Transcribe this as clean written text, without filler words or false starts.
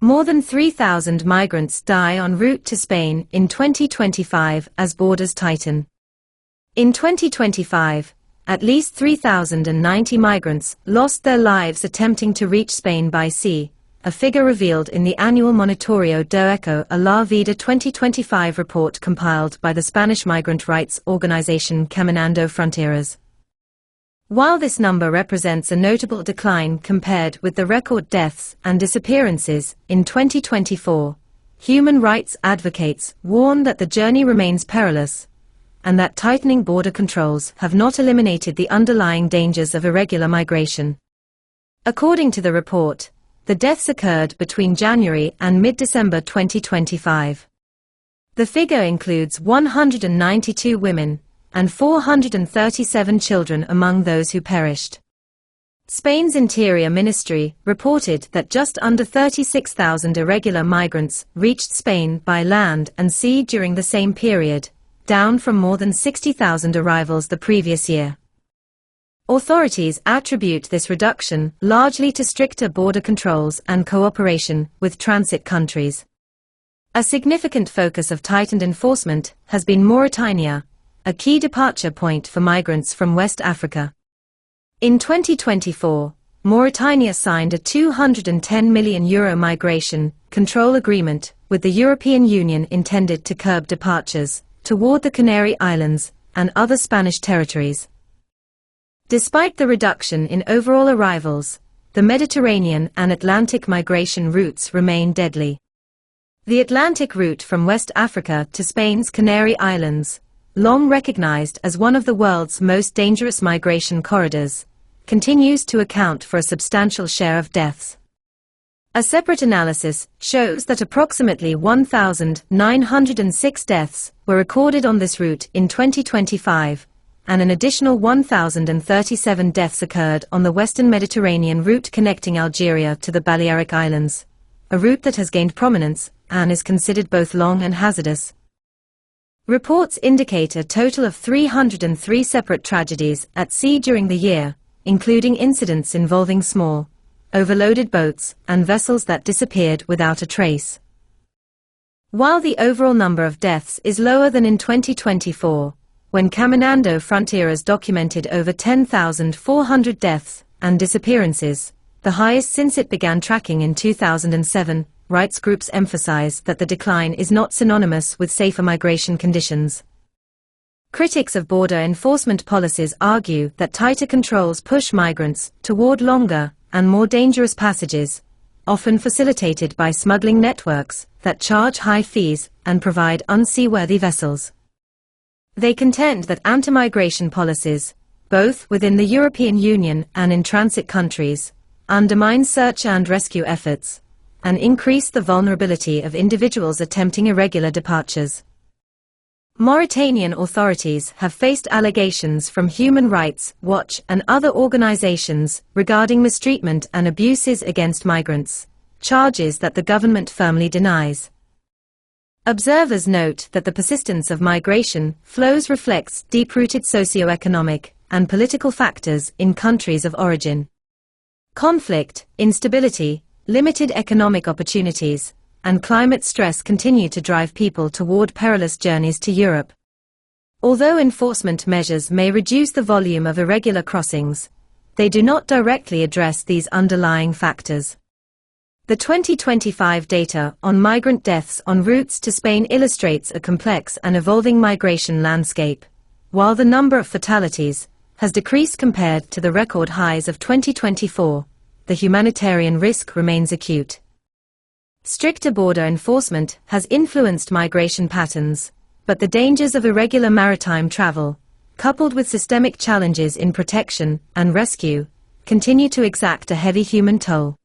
More than 3,000 migrants die en route to Spain in 2025 as borders tighten. In 2025, at least 3,090 migrants lost their lives attempting to reach Spain by sea, a figure revealed in the annual Monitoreo de Eco a la Vida 2025 report compiled by the Spanish migrant rights organization Caminando Fronteras. While this number represents a notable decline compared with the record deaths and disappearances in 2024, human rights advocates warn that the journey remains perilous, and that tightening border controls have not eliminated the underlying dangers of irregular migration. According to the report, the deaths occurred between January and mid-December 2025. The figure includes 192 women and 437 children among those who perished. Spain's Interior Ministry reported that just under 36,000 irregular migrants reached Spain by land and sea during the same period, down from more than 60,000 arrivals the previous year. Authorities attribute this reduction largely to stricter border controls and cooperation with transit countries. A significant focus of tightened enforcement has been Mauritania, a key departure point for migrants from West Africa. In 2024, Mauritania signed a €210 million migration control agreement with the European Union intended to curb departures toward the Canary Islands and other Spanish territories. Despite the reduction in overall arrivals, the Mediterranean and Atlantic migration routes remain deadly. The Atlantic route from West Africa to Spain's Canary Islands, long recognized as one of the world's most dangerous migration corridors, continues to account for a substantial share of deaths. A separate analysis shows that approximately 1,906 deaths were recorded on this route in 2025, and an additional 1,037 deaths occurred on the Western Mediterranean route connecting Algeria to the Balearic Islands, a route that has gained prominence and is considered both long and hazardous. Reports indicate a total of 303 separate tragedies at sea during the year, including incidents involving small, overloaded boats and vessels that disappeared without a trace. While the overall number of deaths is lower than in 2024, when Caminando Fronteras documented over 10,400 deaths and disappearances, the highest since it began tracking in 2007, rights groups emphasize that the decline is not synonymous with safer migration conditions. Critics of border enforcement policies argue that tighter controls push migrants toward longer and more dangerous passages, often facilitated by smuggling networks that charge high fees and provide unseaworthy vessels. They contend that anti-migration policies, both within the European Union and in transit countries, undermine search and rescue efforts, and increase the vulnerability of individuals attempting irregular departures. Mauritanian authorities have faced allegations from Human Rights Watch and other organizations regarding mistreatment and abuses against migrants, charges that the government firmly denies. Observers note that the persistence of migration flows reflects deep-rooted socio-economic and political factors in countries of origin. Conflict, instability, limited economic opportunities, and climate stress continue to drive people toward perilous journeys to Europe. Although enforcement measures may reduce the volume of irregular crossings, they do not directly address these underlying factors. The 2025 data on migrant deaths en routes to Spain illustrates a complex and evolving migration landscape. While the number of fatalities has decreased compared to the record highs of 2024, the humanitarian risk remains acute. Stricter border enforcement has influenced migration patterns, but the dangers of irregular maritime travel, coupled with systemic challenges in protection and rescue, continue to exact a heavy human toll.